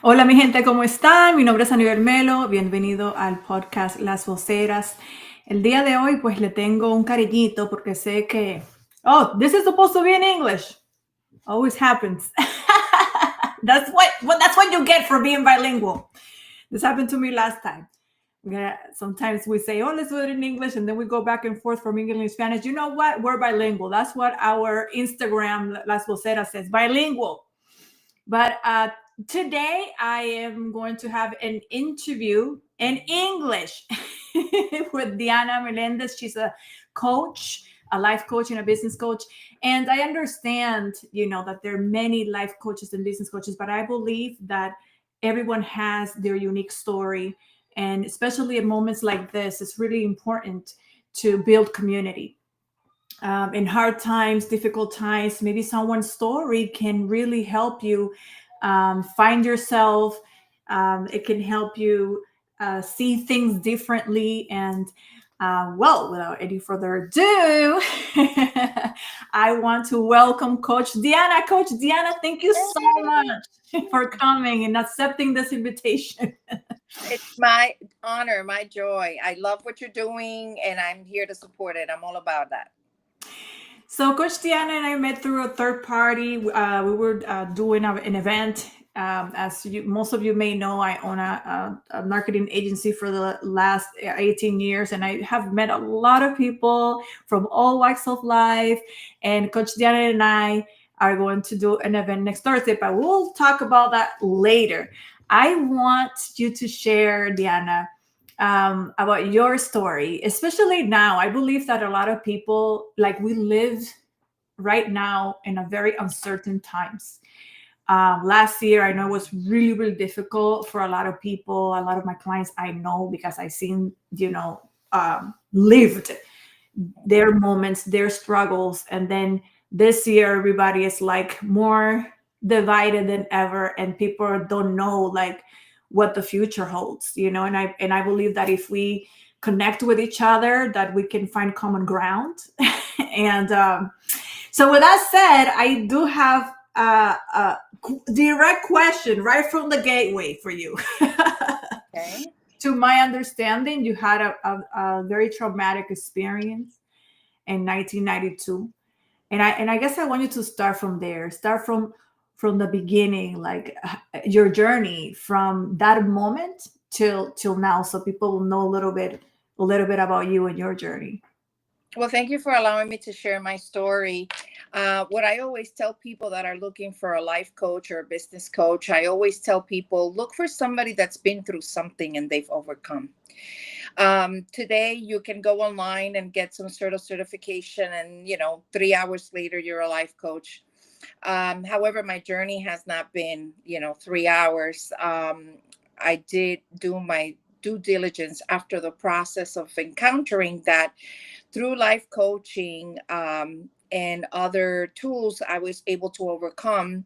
Hola mi gente, ¿cómo están? Mi nombre es Anibel Melo, bienvenido al podcast Las Voceras. El día de hoy pues le tengo un cariñito porque sé que... Oh, this is supposed to be in English. Always happens. That's what you get for being bilingual. This happened to me last time. Yeah, sometimes we say, oh, let's do it in English, and then we go back and forth from English and Spanish. You know what? We're bilingual. That's what our Instagram, Las Voceras, says, bilingual. But today I am going to have an interview in English with Diana Melendez. She's a coach, a life coach and a business coach. And I understand, that there are many life coaches and business coaches, but I believe that everyone has their unique story. And especially at moments like this, it's really important to build community. In hard times, difficult times, maybe someone's story can really help you find yourself. It can help you see things differently. And well, without any further ado, I want to welcome Coach Diana. Coach Diana, thank you so much for coming and accepting this invitation. It's my honor, my joy. I love what you're doing, and I'm here to support it. I'm all about that. So Coach Diana and I met through a third party. We were doing an event. As most of you may know, I own a marketing agency for the last 18 years, and I have met a lot of people from all walks of life. And Coach Diana and I are going to do an event next Thursday, but we'll talk about that later. I want you to share, Diana, about your story, especially now. I believe that a lot of people, like, we live right now in a very uncertain times. Last year, I know it was really, really difficult for a lot of people. A lot of my clients, I know, because I seen, lived their moments, their struggles. And then this year, everybody is like more divided than ever, and people don't know like what the future holds, and I believe that if we connect with each other, that we can find common ground. And so with that said, I do have a direct question right from the gateway for you. Okay. To my understanding, you had a very traumatic experience in 1992, and I guess I want you to start from there. Start from the beginning, like your journey from that moment till now, so people will know a little bit about you and your journey. Well, thank you for allowing me to share my story. What I always tell people that are looking for a life coach or a business coach, I always tell people look for somebody that's been through something and they've overcome. Today, you can go online and get some sort of certification, and 3 hours later, you're a life coach. However, my journey has not been, 3 hours. I did do my due diligence after the process of encountering that through life coaching and other tools, I was able to overcome.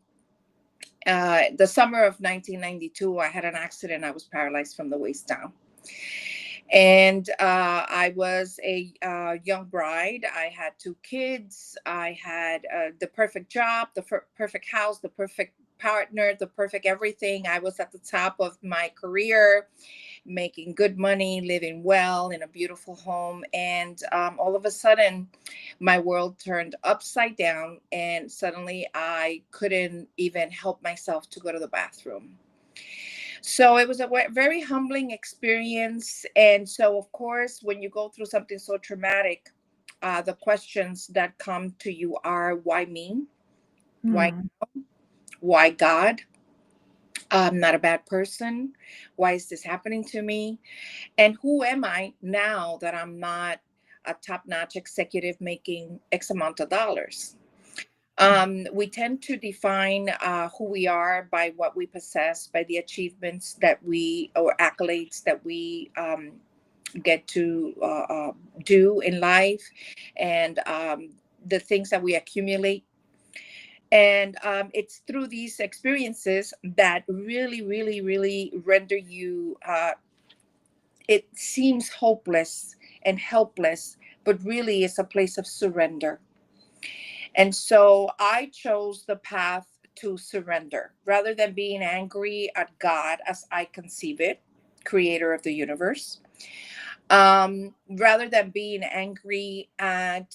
The summer of 1992, I had an accident. I was paralyzed from the waist down. And I was a young bride. I had two kids. I had the perfect job, the perfect house, the perfect partner, the perfect everything. I was at the top of my career, making good money, living well in a beautiful home. And all of a sudden, my world turned upside down. And suddenly I couldn't even help myself to go to the bathroom. So it was a very humbling experience. And so, of course, when you go through something so traumatic, the questions that come to you are why me? Why? Hmm. Why God? I'm not a bad person. Why is this happening to me? And who am I now that I'm not a top notch executive making X amount of dollars? We tend to define who we are by what we possess, by the achievements that we, or accolades that we get to do in life, and the things that we accumulate. And it's through these experiences that really, really, really render you, it seems hopeless and helpless, but really it's a place of surrender. And so I chose the path to surrender rather than being angry at God as I conceive it, creator of the universe. Rather than being angry at,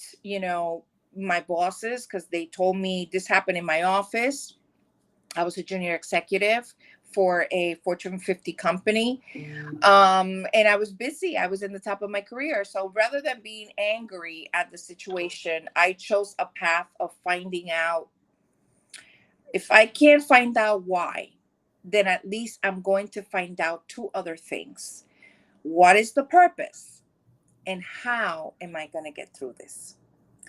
my bosses because they told me this happened in my office. I was a junior executive for a Fortune 50 company. And I was busy. I was in the top of my career. So rather than being angry at the situation, I chose a path of finding out. If I can't find out why, then at least I'm going to find out two other things. What is the purpose? And how am I going to get through this?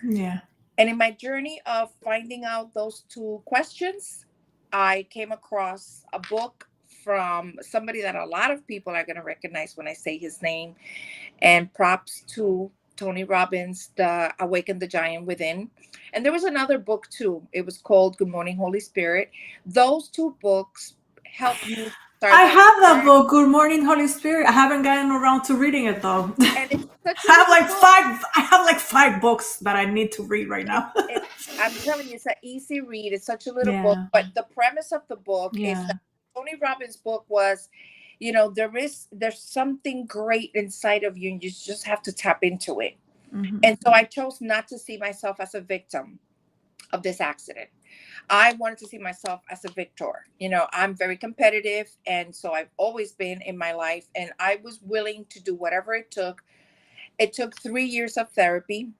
Yeah. And in my journey of finding out those two questions, I came across a book from somebody that a lot of people are going to recognize when I say his name. And props to Tony Robbins, the Awaken the Giant Within. And there was another book too. It was called Good Morning, Holy Spirit. Those two books helped me start I that have that journey. book, Good Morning, Holy Spirit. I haven't gotten around to reading it though. And it's such a I have little like book. five books that I need to read right now. It's I'm telling you, it's an easy read. It's such a little book, Yeah. but the premise of the book is Yeah. that Tony Robbins' book was, there's something great inside of you, and you just have to tap into it. Mhm. And so I chose not to see myself as a victim of this accident. I wanted to see myself as a victor. I'm very competitive, and so I've always been in my life, and I was willing to do whatever it took. It took 3 years of therapy.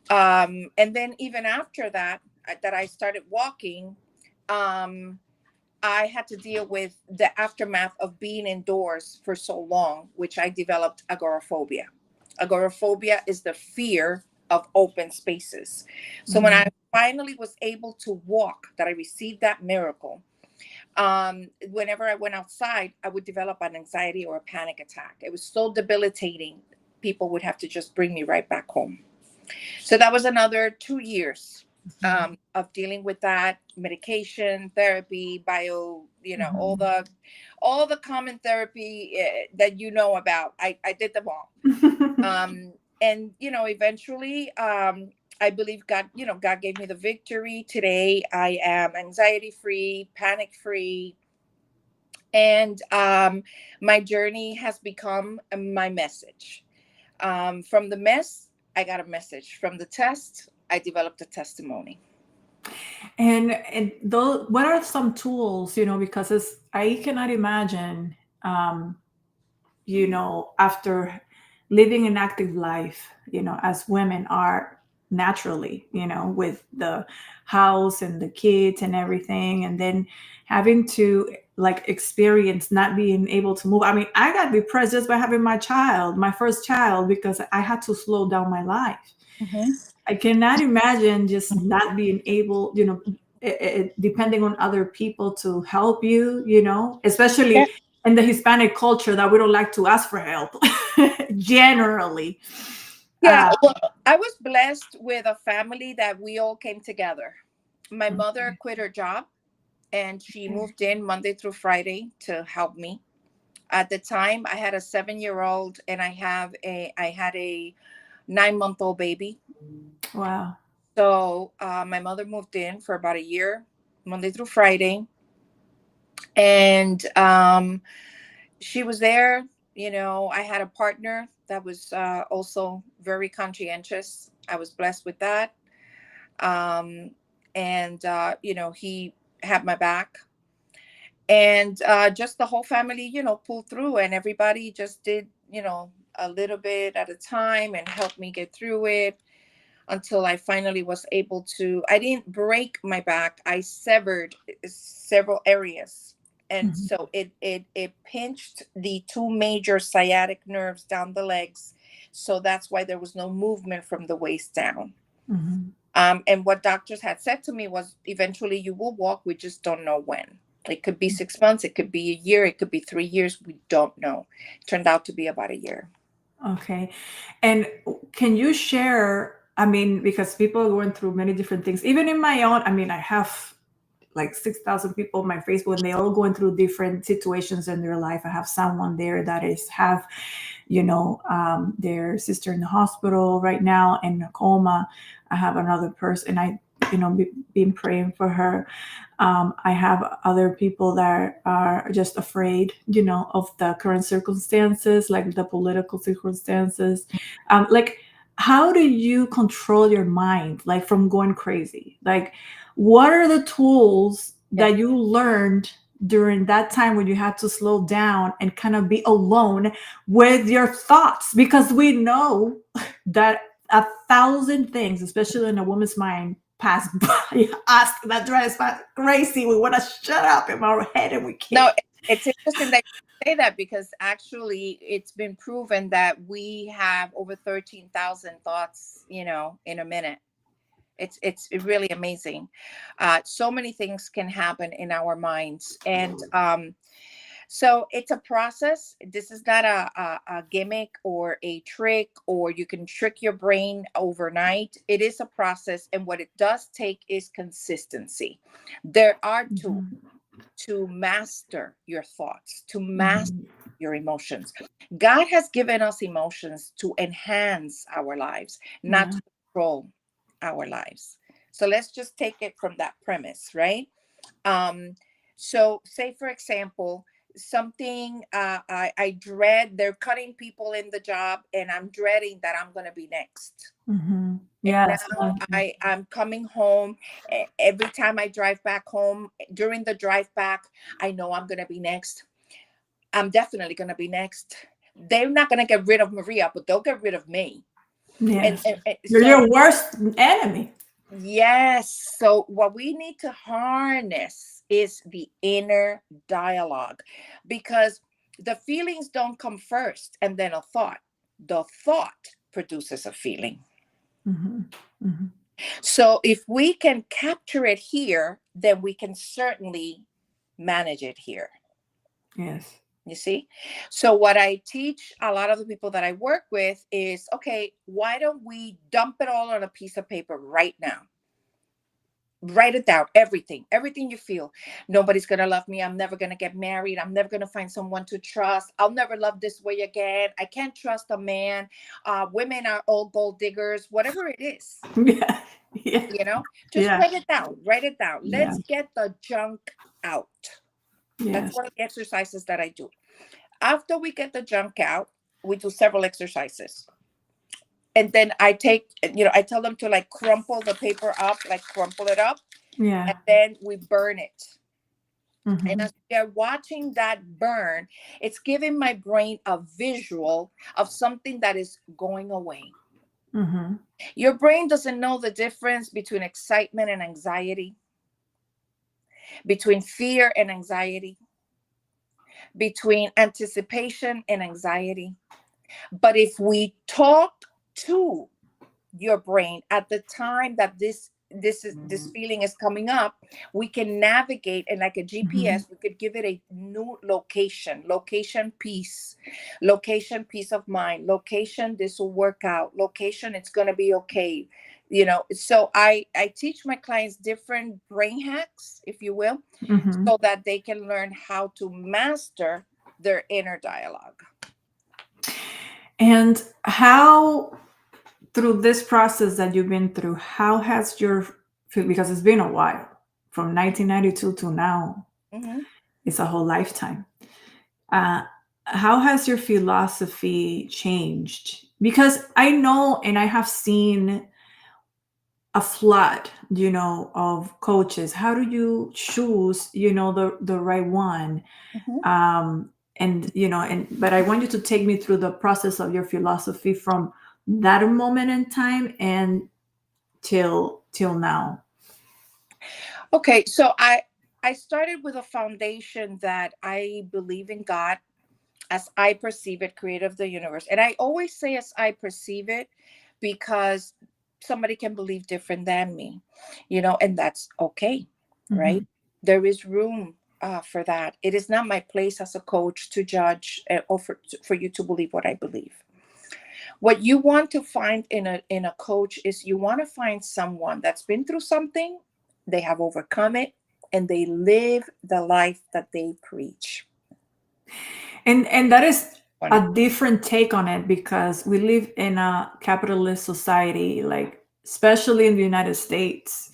And then even after that I started walking, um, I had to deal with the aftermath of being indoors for so long, which I developed agoraphobia. Agoraphobia is the fear of open spaces. So when I finally was able to walk, that I received that miracle, whenever I went outside, I would develop an anxiety or a panic attack. It was so debilitating. People would have to just bring me right back home. So that was another 2 years of dealing with that, medication, therapy, bio, all the common therapy that you know about. I did them all. And eventually, I believe God gave me the victory. Today, I am anxiety free, panic free, and my journey has become my message. From the mess, I got a message. From the test, I developed a testimony. And those, what are some tools? Because I cannot imagine, after living an active life, as women are naturally, with the house and the kids and everything, and then having to like experience not being able to move. I mean, I got depressed just by having my first child, because I had to slow down my life. Mm-hmm. I cannot imagine just not being able, depending on other people to help you, Yeah. especially in the Hispanic culture that we don't like to ask for help generally. Yeah. Well, I was blessed with a family that we all came together. My mother quit her job and she moved in Monday through Friday to help me. At the time, I had a 7-year-old and I had a 9-month-old baby. Wow. So my mother moved in for about a year, Monday through Friday, and she was there. I had a partner that was also very conscientious. I was blessed with that. Um, and, he had my back. And just the whole family, pulled through, and everybody just did, a little bit at a time and helped me get through it until I finally was able to. I didn't break my back. I severed several areas. And Mhm. so it pinched the two major sciatic nerves down the legs. So that's why there was no movement from the waist down. Mhm. And what doctors had said to me was, eventually you will walk. We just don't know when. It could be 6 months. It could be a year. It could be 3 years. We don't know. It turned out to be about a year. Okay. And can you share? I mean, because people are going through many different things, even in my own, I mean, I have like 6,000 people on my Facebook, and they all going through different situations in their life. I have someone there that have, their sister in the hospital right now in a coma. I have another person. I been praying for her. I have other people that are just afraid, of the current circumstances, like the political circumstances. Like, how do you control your mind, like from going crazy? Like, what are the tools Yeah. that you learned during that time when you had to slow down and kind of be alone with your thoughts? Because we know that 1,000 things, especially in a woman's mind, pass by us that drives us crazy. We want to shut up in our head and we can't. No, it's interesting that you say that, because actually it's been proven that we have over 13,000 thoughts, in a minute. It's really amazing. So many things can happen in our minds, and so it's a process. This is not a gimmick or a trick, or you can trick your brain overnight. It is a process, and what it does take is consistency. There are tools to master your thoughts, to master your emotions. God has given us emotions to enhance our lives, not to control our lives. So let's just take it from that premise, right? So say, for example, something I dread, they're cutting people in the job, and I'm dreading that I'm going to be next. And Yes. now I'm coming home. Every time I drive back home, during the drive back, I know I'm going to be next. I'm definitely going to be next. They're not going to get rid of Maria, but they'll get rid of me. Yes. And You're so, your worst enemy. yes. So what we need to harness is the inner dialogue, because the feelings don't come first and then a thought. The thought produces a feeling. So if we can capture it here, then we can certainly manage it here. Yes. You see? So what I teach a lot of the people that I work with is, okay, why don't we dump it all on a piece of paper right now? Write it down, everything you feel. Nobody's going to love me. I'm never going to get married. I'm never going to find someone to trust. I'll never love this way again. I can't trust a man. Women are all gold diggers, whatever it is. Yeah. Yeah. Just Yeah. write it down. Write it down. Yeah. Let's get the junk out. That's Yes. one of the exercises that I do. After we get the junk out, we do several exercises. And then I tell them to like crumple the paper up, like crumple it up. Yeah. And then we burn it. And as we are watching that burn, it's giving my brain a visual of something that is going away. Your brain doesn't know the difference between excitement and anxiety, between fear and anxiety, between anticipation and anxiety. But if we talk to your brain at the time that this feeling is coming up, we can navigate, and like a GPS, we could give it a new location peace of mind, location this will work out, location it's going to be okay. So I teach my clients different brain hacks, if you will, so that they can learn how to master their inner dialogue. And how, through this process that you've been through, how has because it's been a while, from 1992 to now, it's a whole lifetime. How has your philosophy changed? Because I know, and I have seen a flood, of coaches. How do you choose, the right one? But I want you to take me through the process of your philosophy from that moment in time and till now. Okay, so I started with a foundation that I believe in God as I perceive it, creator of the universe. And I always say as I perceive it, because somebody can believe different than me, and that's okay, right? There is room for that. It is not my place as a coach to judge or for you to believe what I believe. What you want to find in a coach is you want to find someone that's been through something, they have overcome it, and they live the life that they preach. And that is a different take on it, because we live in a capitalist society, like especially in the United States.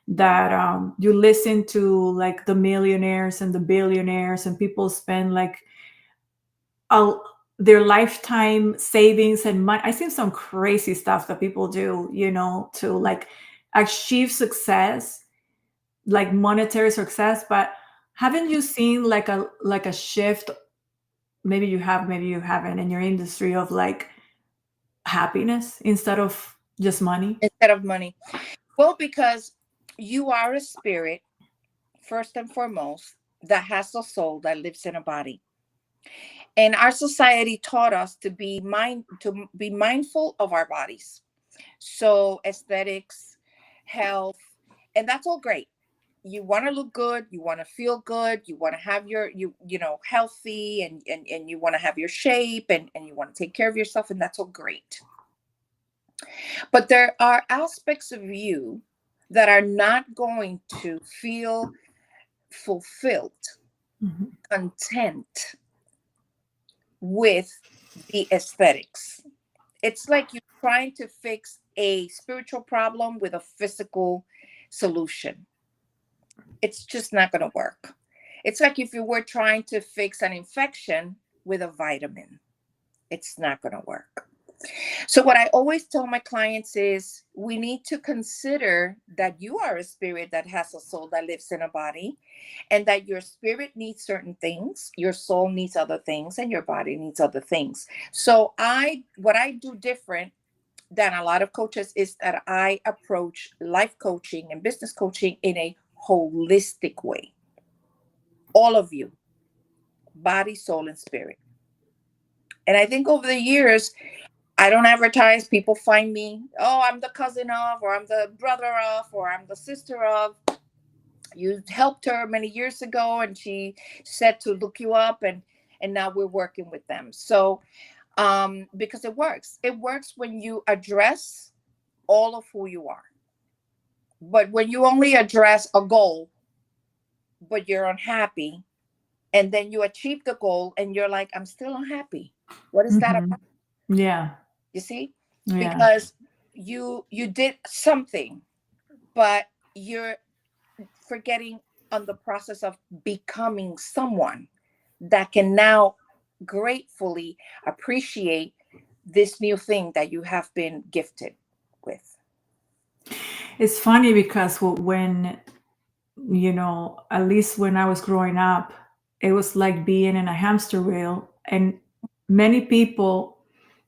that you listen to like the millionaires and the billionaires, and people spend like a, their lifetime savings and money. I seen some crazy stuff that people do, to like achieve success, like monetary success. But haven't you seen like a shift? Maybe you have, maybe you haven't, in your industry, of like happiness instead of just money. Instead of money. Well, because you are a spirit, first and foremost, that has a soul that lives in a body. And our society taught us to be mindful of our bodies. So aesthetics, health, and that's all great. You want to look good, you want to feel good, you want to have your healthy, and you want to have your shape, and you want to take care of yourself, and that's all great. But there are aspects of you that are not going to feel fulfilled, Mhm. content with the aesthetics. It's like you're trying to fix a spiritual problem with a physical solution. It's just not going to work. It's like if you were trying to fix an infection with a vitamin, it's not going to work. So, what I always tell my clients is we need to consider that you are a spirit that has a soul that lives in a body, and that your spirit needs certain things, your soul needs other things, and your body needs other things. So, what I do different than a lot of coaches is that I approach life coaching and business coaching in a holistic way. All of you, body, soul, and spirit. And I think over the years, I don't advertise. People find me. Oh, I'm the cousin of, or I'm the brother of, or I'm the sister of. You helped her many years ago, and she said to look you up, and now we're working with them. So, because it works. It works when you address all of who you are. But when you only address a goal, but you're unhappy, and then you achieve the goal, and you're like, I'm still unhappy. What is that Mhm. about? Yeah. You see, Yeah. because you did something, but you're forgetting on the process of becoming someone that can now gratefully appreciate this new thing that you have been gifted with. It's funny because when, at least when I was growing up, it was like being in a hamster wheel, and many people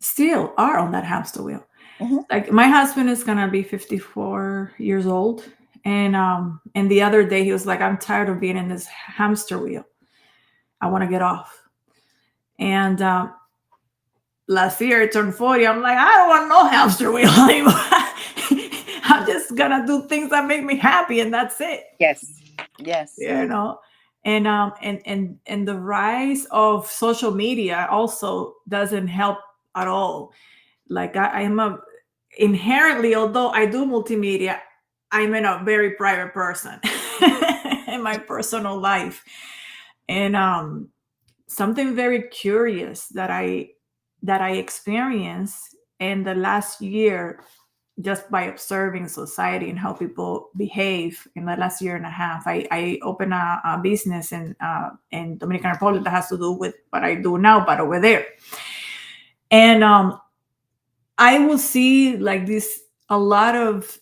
still are on that hamster wheel. Mhm. Like my husband is gonna be 54 years old, and the other day he was like, I'm tired of being in this hamster wheel. I want to get off. And last year I turned 40. I'm like, I don't want no hamster wheel anymore. I'm just gonna do things that make me happy, and that's it. Yes. Yes. You know. And the rise of social media also doesn't help at all. Like I am a inherently, although I do multimedia, I'm in a very private person in my personal life. And something very curious that I experienced in the last year, just by observing society and how people behave in the last year and a half. I opened a business in Dominican Republic that has to do with what I do now, but over there. And I will see like this, a lot of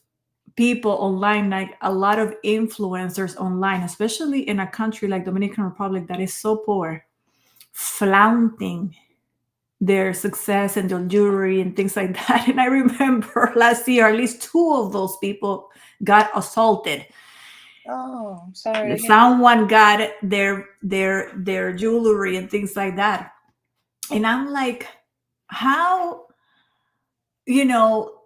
people online, like a lot of influencers online, especially in a country like Dominican Republic that is so poor, flaunting their success and their jewelry and things like that. And I remember last year, at least two of those people got assaulted. Oh, I'm sorry to hear. Someone got their jewelry and things like that. And I'm like, how, you know,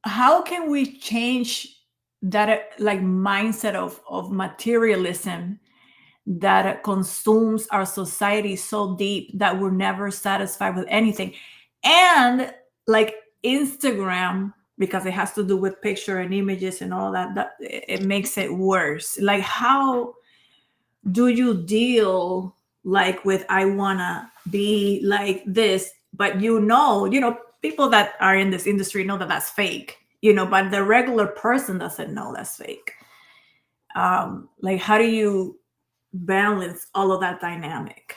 how can we change that like mindset of materialism that consumes our society so deep that we're never satisfied with anything? And like Instagram, because it has to do with picture and images and all that, that it makes it worse. Like, how do you deal like with, I wanna be like this, but people that are in this industry know that that's fake, but the regular person doesn't know that's fake. Like, how do you balance all of that dynamic?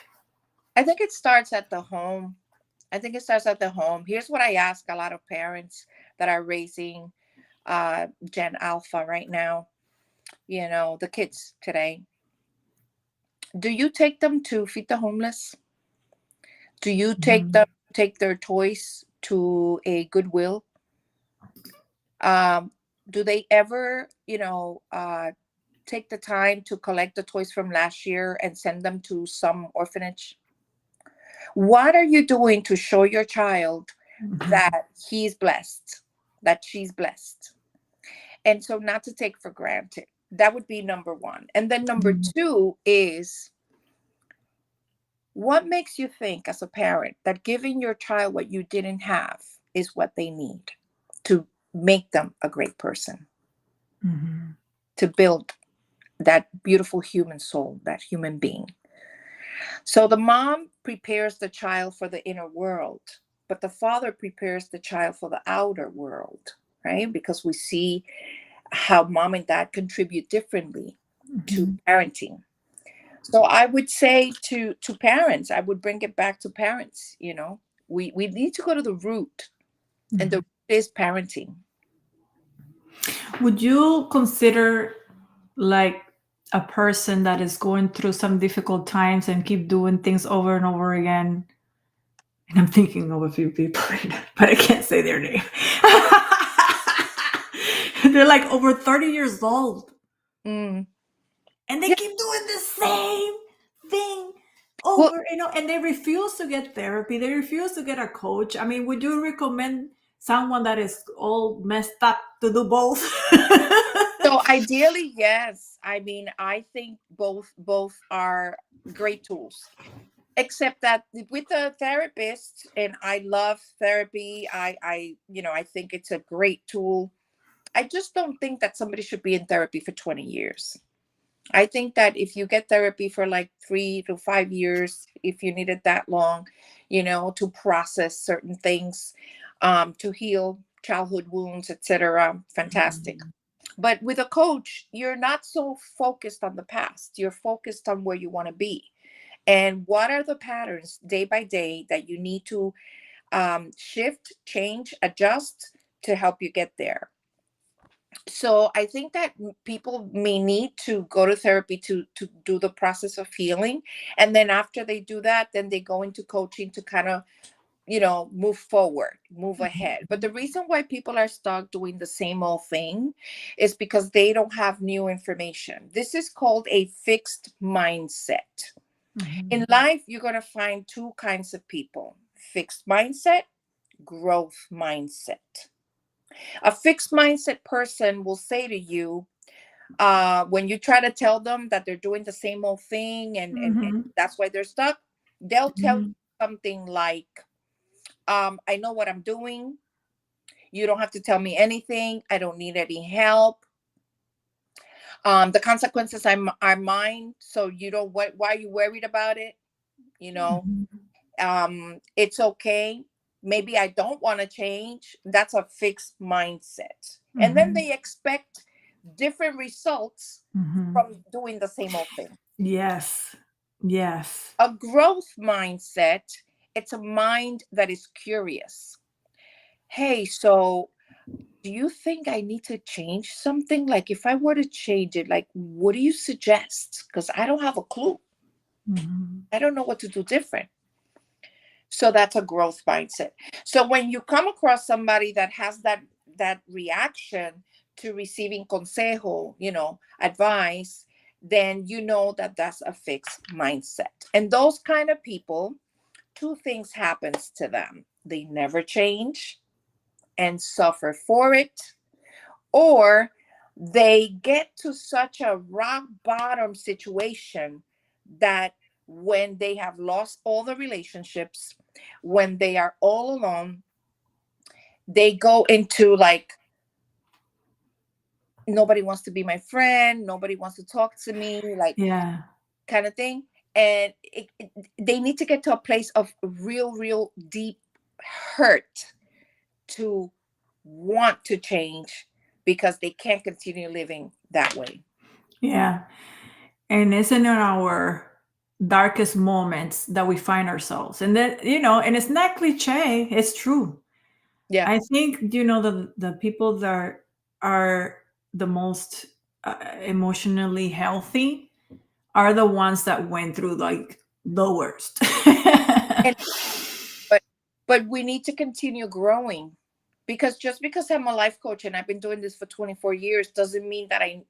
I think it starts at the home. Here's what I ask a lot of parents that are raising Gen Alpha right now, the kids today. Do you take them to feed the homeless? Do you Mhm. take their toys to a Goodwill? Um, do they ever, take the time to collect the toys from last year and send them to some orphanage? What are you doing to show your child Mhm. that he's blessed, that she's blessed? And so, not to take for granted. That would be number one. And then number Mhm. two is, what makes you think as a parent that giving your child what you didn't have is what they need to make them a great person, Mhm. to build that beautiful human soul, that human being? So the mom prepares the child for the inner world, but the father prepares the child for the outer world, right? Because we see how mom and dad contribute differently to Mhm. parenting. So I would say to parents, I would bring it back to parents, we need to go to the root, and the Mhm. root is parenting. Would you consider, like, a person that is going through some difficult times and keep doing things over and over again? And I'm thinking of a few people right now, but I can't say their name. They're like over 30 years old Mm. and they Yeah. keep doing the same thing Well, over, and they refuse to get therapy. They refuse to get a coach. I mean, would you recommend someone that is all messed up to do both? so ideally, yes. I mean, I think both are great tools. Except that with the therapist, and I love therapy. I think it's a great tool. I just don't think that somebody should be in therapy for 20 years. I think that if you get therapy for like 3 to 5 years, if you need it that long, to process certain things, to heal childhood wounds, etc., fantastic. But with a coach, you're not so focused on the past. You're focused on where you want to be. And what are the patterns day by day that you need to shift, change, adjust to help you get there? So I think that people may need to go to therapy to do the process of healing, and then after they do that, then they go into coaching to kind of move forward, move ahead. But the reason why people are stuck doing the same old thing is because they don't have new information. This is called a fixed mindset. In Mhm. life, you're going to find two kinds of people: fixed mindset, growth mindset. A fixed mindset person will say to you, when you try to tell them that they're doing the same old thing, and Mhm. that's why they're stuck, they'll tell you Mhm. something like, I know what I'm doing. You don't have to tell me anything. I don't need any help. The consequences are mine. So you don't, why are you worried about it? You know, Mhm. it's okay. Maybe I don't want to change. That's a fixed mindset. And then Mhm. they expect different results Mhm. from doing the same old thing. Yes. Yes. A growth mindset, it's a mind that is curious. Hey, so do you think I need to change something? Like, if I were to change it, like, what do you suggest? Because I don't have a clue. Mhm. I don't know what to do different. So that's a growth mindset. So when you come across somebody that has that reaction to receiving consejo, advice, then you know that that's a fixed mindset. And those kind of people, two things happens to them: they never change and suffer for it, or they get to such a rock bottom situation that when they have lost all the relationships, when they are all alone, they go into like, nobody wants to be my friend, nobody wants to talk to me, like, Yeah. kind of thing. And they need to get to a place of real deep hurt to want to change, because they can't continue living that way. Yeah. And isn't in our darkest moments that we find ourselves. And then, and it's not cliche, it's true. Yeah. I think, the people that are the most emotionally healthy are the ones that went through like the worst. And but we need to continue growing, because just because I'm a life coach and I've been doing this for 24 years doesn't mean that I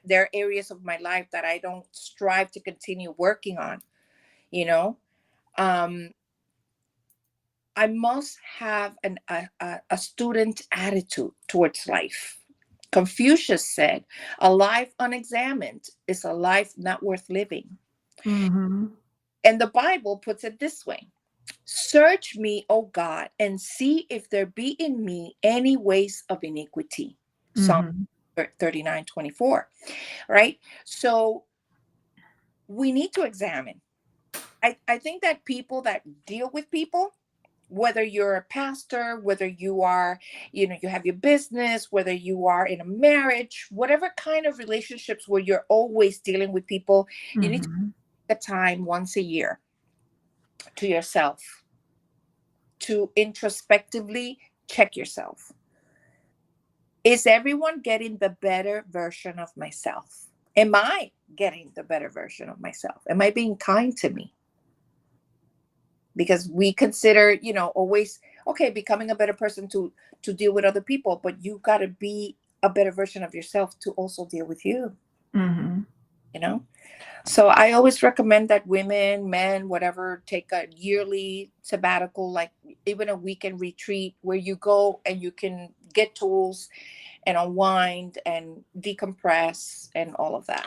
there are areas of my life that I don't strive to continue working on, you know. um I must have a student attitude towards life. Confucius said, a life unexamined is a life not worth living. Hmm. And the Bible puts it this way: search me, O God, and see if there be in me any ways of iniquity. Psalm Hmm. 39:24. Right? So we need to examine. I think that people that deal with people, whether you're a pastor, whether you are, you have your business, whether you are in a marriage, whatever kind of relationships where you're always dealing with people, you need to Hmm. take a time once a year to yourself to introspectively check yourself. Is everyone getting the better version of myself? Am I getting the better version of myself? Am I being kind to me? Because we consider, always, okay, becoming a better person to deal with other people, but you got to be a better version of yourself to also deal with you, Hmm. you know. So I always recommend that women, men, whatever, take a yearly sabbatical, like even a weekend retreat where you go and you can get tools and unwind and decompress and all of that.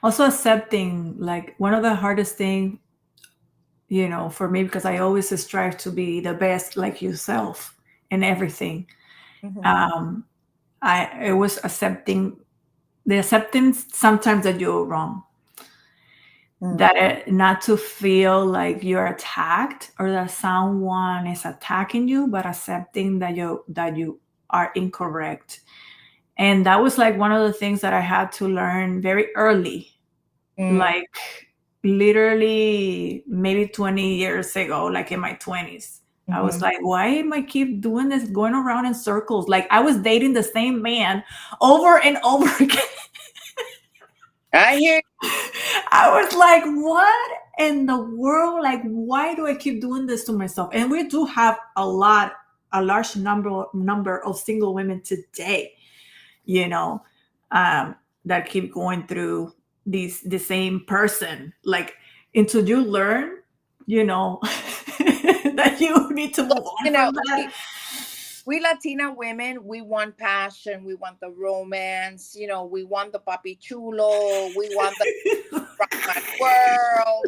Also accepting, like, one of the hardest thing, for me, because I always strive to be the best like yourself in everything. Hmm. um it was accepting the acceptance sometimes that you're wrong, Mm. that not to feel like you're attacked or that someone is attacking you, but accepting that you are incorrect. And that was like one of the things that I had to learn very early, Mm. like literally maybe 20 years ago, like in my 20s. I was Hmm. like, why am I keep doing this, going around in circles? Like I was dating the same man over and over again. I hear. I was like, what in the world? Like, why do I keep doing this to myself? And we do have a large number of single women today, you know, that keep going through the same person. Like, until you learn, that you need to move on You know, from that. we Latina women, we want passion, we want the romance, we want the papi chulo, we want the rock my world,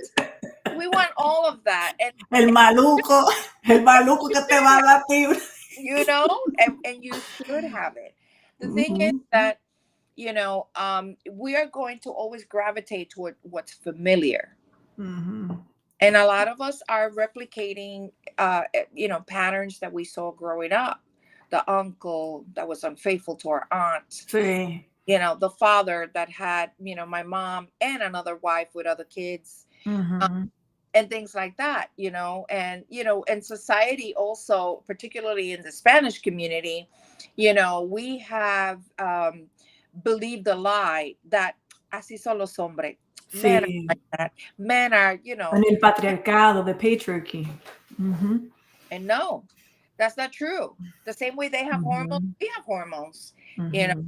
we want all of that, El maluco, el maluco que te va a dar ti. and you should have it. The thing is Mhm. that we are going to always gravitate toward what's familiar, Mhm. and a lot of us are replicating patterns that we saw growing up. The uncle that was unfaithful to our aunt, Sí. the father that had my mom and another wife with other kids, uh, Mhm. and things like that, and society also, particularly in the Spanish community, we have believed the lie that así son los hombres, men are Sí. like that, men are, En el patriarcado, the patriarchy. Mhm. and no, that's not true. The same way they have hormones, Mhm. we have hormones. You know, Mhm.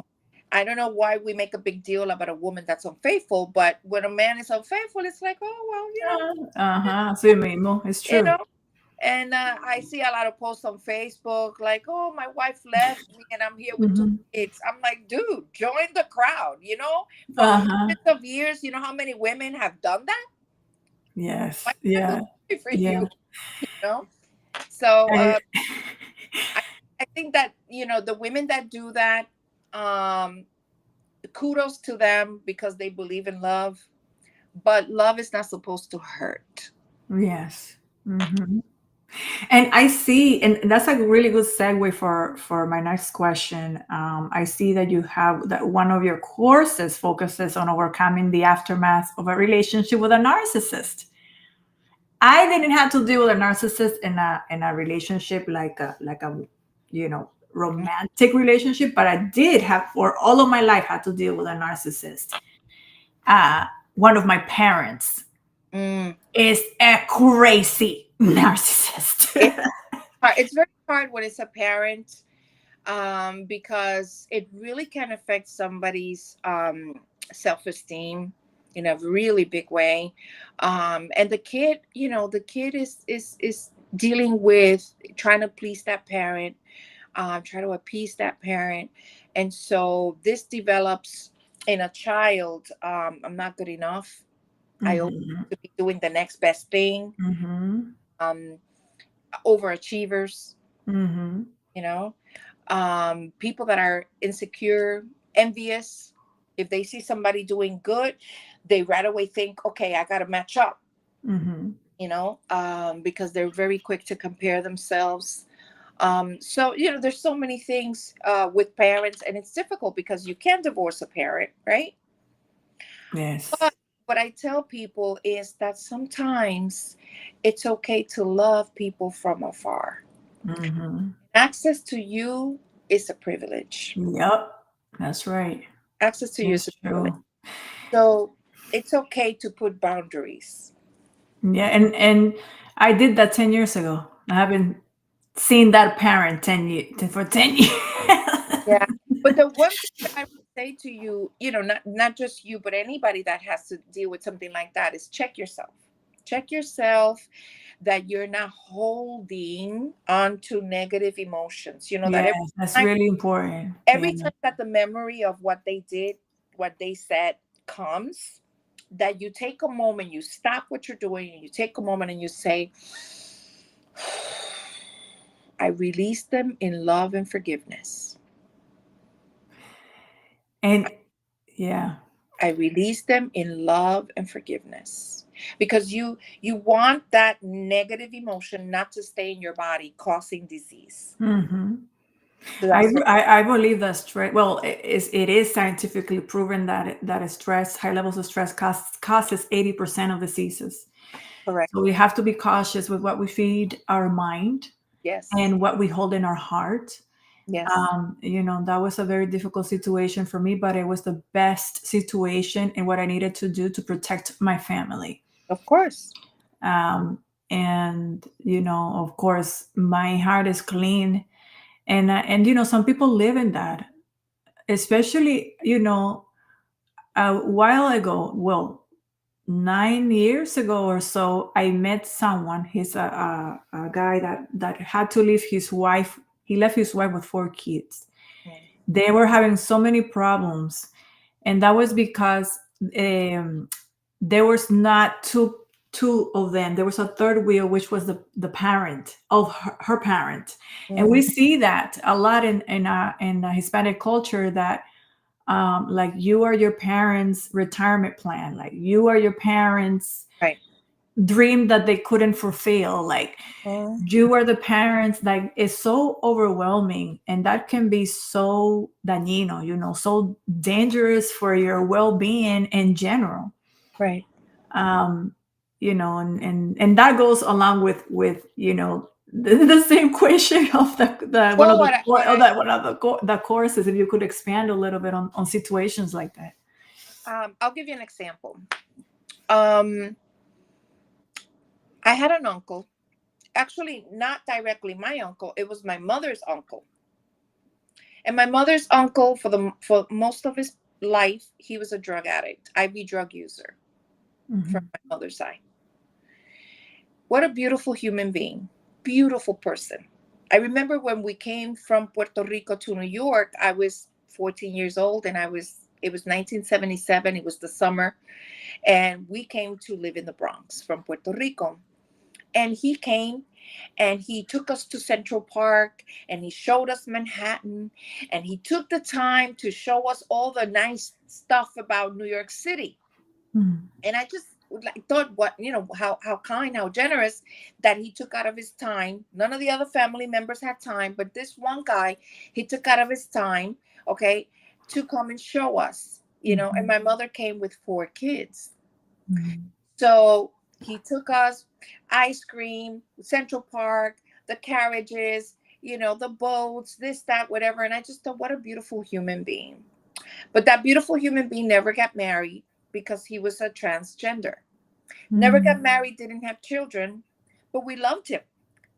I don't know why we make a big deal about a woman that's unfaithful, but when a man is unfaithful, it's like, oh well, Ajá, así mismo. It's you true. know. And I see a lot of posts on Facebook like, oh, my wife left me and I'm here with two Mhm. kids. I'm like, dude, join the crowd. For Ajá. hundreds of years, you know how many women have done that? Why Yes. can't I do Yeah. it for Yeah. you? You know. So And I, I think that the women that do that, um, kudos to them because they believe in love. But love is not supposed to hurt. yes. Mhm. And I see, and that's a really good segue for my next question. I see that you have that one of your courses focuses on overcoming the aftermath of a relationship with a narcissist. I didn't have to deal with a narcissist in a relationship like a romantic relationship, but I did have for all of my life had to deal with a narcissist. Uh, One of my parents Mm. is a crazy narcissist. It, it's very hard when it's a parent, because it really can affect somebody's self-esteem in a really big way. And the kid, the kid is dealing with trying to please that parent, try to appease that parent. And so this develops in a child. I'm not good enough. I always Mhm, have to be doing the next best thing. mhm, Um, Overachievers, mhm, you know, people that are insecure, envious. If they see somebody doing good, they right away think, okay, I got to match up, mhm. because they're very quick to compare themselves. So, there's so many things with parents, and it's difficult because you can't divorce a parent, right? Yes. But what I tell people is that sometimes it's okay to love people from afar. Mhm. Access to you is a privilege. Yep. That's right. Access to you is It's a privilege. true. So it's okay to put boundaries. Yeah, and I did that 10 years ago. I haven't seen that parent 10 years for 10 years. Yeah. But the one thing that I would say to you, not just you, but anybody that has to deal with something like that, is check yourself. Check yourself that you're not holding on to negative emotions. That Yes, that's time, really important. Yeah. every time that the memory of what they did, what they said comes, that you take a moment, you stop what you're doing, and you take a moment and you say, I release them in love and forgiveness. And yeah. I release them in love and forgiveness. Because you want that negative emotion not to stay in your body, causing disease. Mhm. So that's very I believe that stress. Well, it is scientifically proven that stress, high levels of stress, causes 80% of diseases. correct. So we have to be cautious with what we feed our mind Yes. and what we hold in our heart. Yes. That was a very difficult situation for me, but it was the best situation and what I needed to do to protect my family. Of course. Um, and of course, my heart is clean, and some people live in that, especially a while ago. Well, 9 years ago or so, I met someone. He's a guy that had to leave his wife. He left his wife with 4 kids. Mm. They were having so many problems, and that was because um, there was not two of them. There was a third wheel, which was the parent of her parent. And we Mm. see that a lot in Hispanic culture, that like you are your parents' retirement plan, like you are your parents' Right. dream that they couldn't fulfill, like Mm. you are the parents. Like it's so overwhelming, and that can be so dañino, so dangerous for your well-being in general. Right. um and that goes along with the same question of the one Well, of the what or I that one of the courses, if you could expand a little bit on situations like that. I'll give you an example. Um, I had an uncle. Actually, not directly my uncle. It was my mother's uncle. And my mother's uncle, for most of his life, he was a drug addict, IV drug user from Hmm. my mother's side. What a beautiful human being, beautiful person. I remember when we came from Puerto Rico to New York, I was 14 years old, and it was 1977. It was the summer, and we came to live in the Bronx from Puerto Rico. And he came and he took us to Central Park, and he showed us Manhattan, and he took the time to show us all the nice stuff about New York City. And I just like thought what, how kind, how generous that he took out of his time. None of the other family members had time, but this one guy, he took out of his time, okay, to come and show us, and my mother came with 4 kids. Mhm. So he took us ice cream, Central Park, the carriages, the boats, this, that, whatever. And I just thought, what a beautiful human being. But that beautiful human being never got married because he was a transgender. Never got married, didn't have children, but we loved him.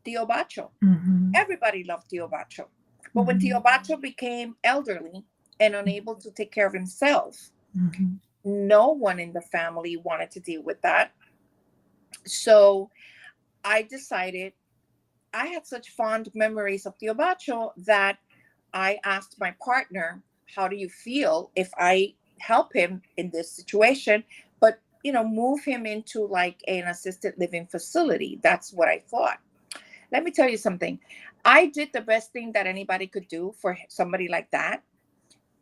Tio Bacho. Mhm. Everybody loved Tio Bacho. But when Tio Bacho became elderly and unable to take care of himself, Mhm. no one in the family wanted to deal with that. So I decided, I had such fond memories of Tio Bacho that I asked my partner, how do you feel if I help him in this situation, but, move him into like an assisted living facility? That's what I thought. Let me tell you something. I did the best thing that anybody could do for somebody like that.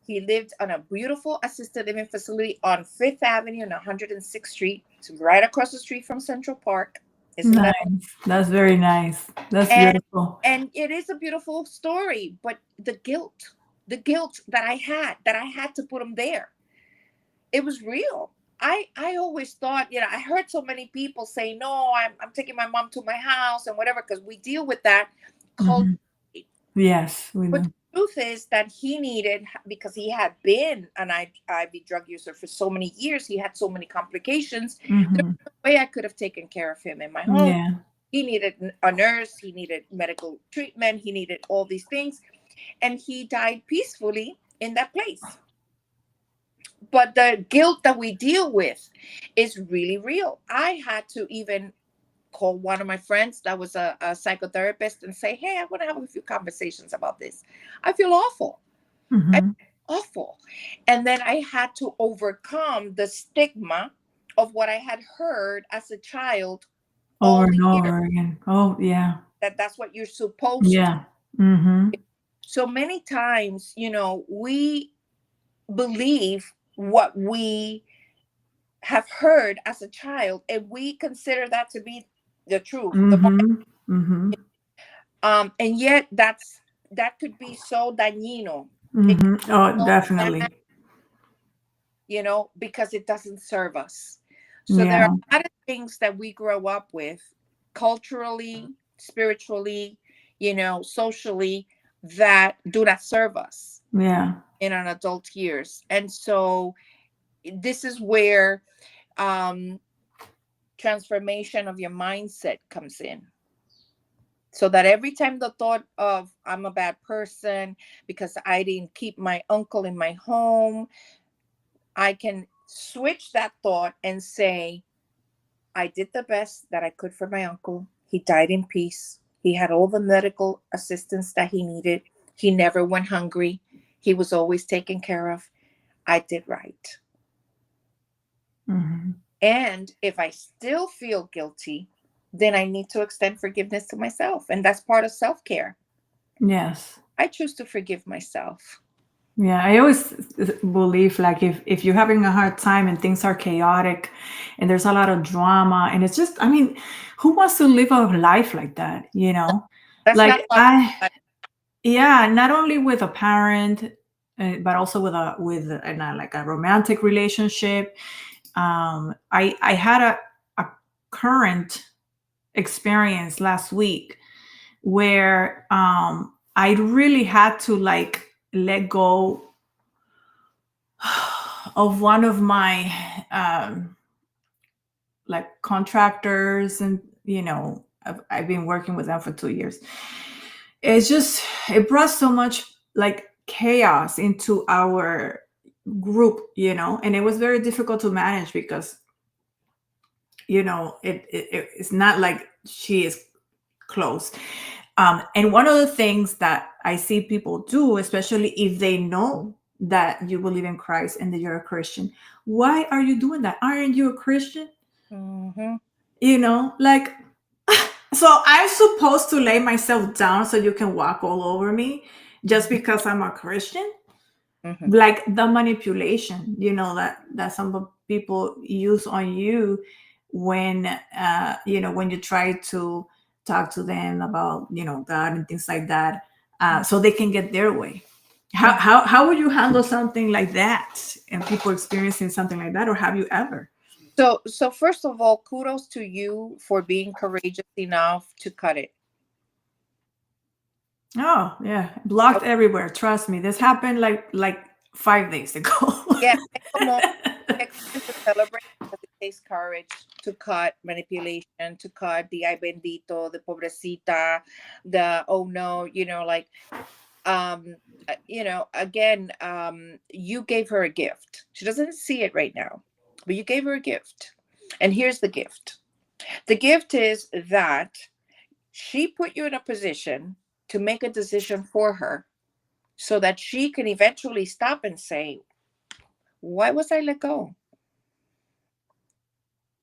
He lived on a beautiful assisted living facility on 5th Avenue and 106th Street. It's right across the street from Central Park. Isn't that? Nice. That's very nice. That's And beautiful. and it is a beautiful story, but the guilt that I had to put him there, it was real. I always thought, I heard so many people say, no, I'm taking my mom to my house and whatever, because we deal with that culturally. Mhm. Yes, we But know. the truth is that he needed, because he had been an IV drug user for so many years, he had so many complications. There's Mhm. no way I could have taken care of him in my home. Yeah. He needed a nurse, he needed medical treatment, he needed all these things, and he died peacefully in that place. But the guilt that we deal with is really real. I had to even call one of my friends that was a psychotherapist and say, hey, I want to have a few conversations about this. I feel awful. I Mhm. feel awful. And then I had to overcome the stigma of what I had heard as a child Over all and the years, over again. Oh, yeah. that that's what you're supposed to. Yeah. Mhm. So many times, we believe what we have heard as a child, and we consider that to be the truth. Mhm. Mhm. And yet that could be so dañino. It could Mhm. be Oh, so bad, definitely. because it doesn't serve us. So there are Yeah. a lot of things that we grow up with, culturally, spiritually, socially, that do not serve us Yeah. in our adult years. And so this is where um, transformation of your mindset comes in. So that every time the thought of I'm a bad person because I didn't keep my uncle in my home, I can switch that thought and say, I did the best that I could for my uncle. He died in peace. He had all the medical assistance that he needed. He never went hungry. He was always taken care of. I did right. Mhm. And if I still feel guilty, then I need to extend forgiveness to myself. And that's part of self care. Yes. I choose to forgive myself. Yeah, I always believe like if you're having a hard time and things are chaotic and there's a lot of drama and it's just, I mean, who wants to live a life like that, you know? That's Like not part I of yeah, not only with a parent but also like a romantic relationship. I had a current experience last week where I really had to like let go of one of my like contractors, and I've been working with them for 2 years. It's just it brought so much like chaos into our group, and it was very difficult to manage because it's not like she is close. And one of the things that I see people do, especially if they know that you believe in Christ and that you're a Christian, why are you doing that? Aren't you a Christian? Mhm. Like, so I'm supposed to lay myself down so you can walk all over me just because I'm a Christian? Mhm. Like the manipulation, that some people use on you when when you try to talk to them about God and things like that, so they can get their way. How would you handle something like that and people experiencing something like that, or have you ever? So first of all, kudos to you for being courageous enough to cut it. Oh yeah, blocked everywhere. Trust me, this happened like 5 days ago. Yeah, take a moment to celebrate because it takes courage to cut manipulation, to cut the ay bendito, the pobrecita, the oh no, like um again, you gave her a gift. She doesn't see it right now, but you gave her a gift. And here's the gift. The gift is that she put you in a position to make a decision for her so that she can eventually stop and say, why was I let go?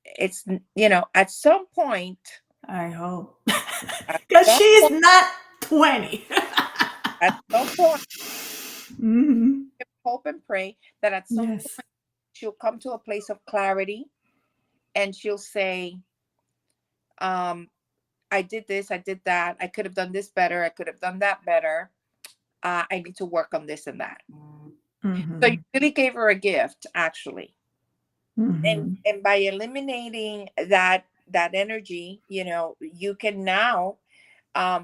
It's, at some point, I hope, at because some she's point, not 20. at some point, Hmm. hope and pray that at some Yes. point she'll come to a place of clarity and she'll say, um, I did this, I did that, I could have done this better, I could have done that better. I need to work on this and that. So you Hmm. really gave her a gift, actually. and Hmm. and by eliminating that energy, you can now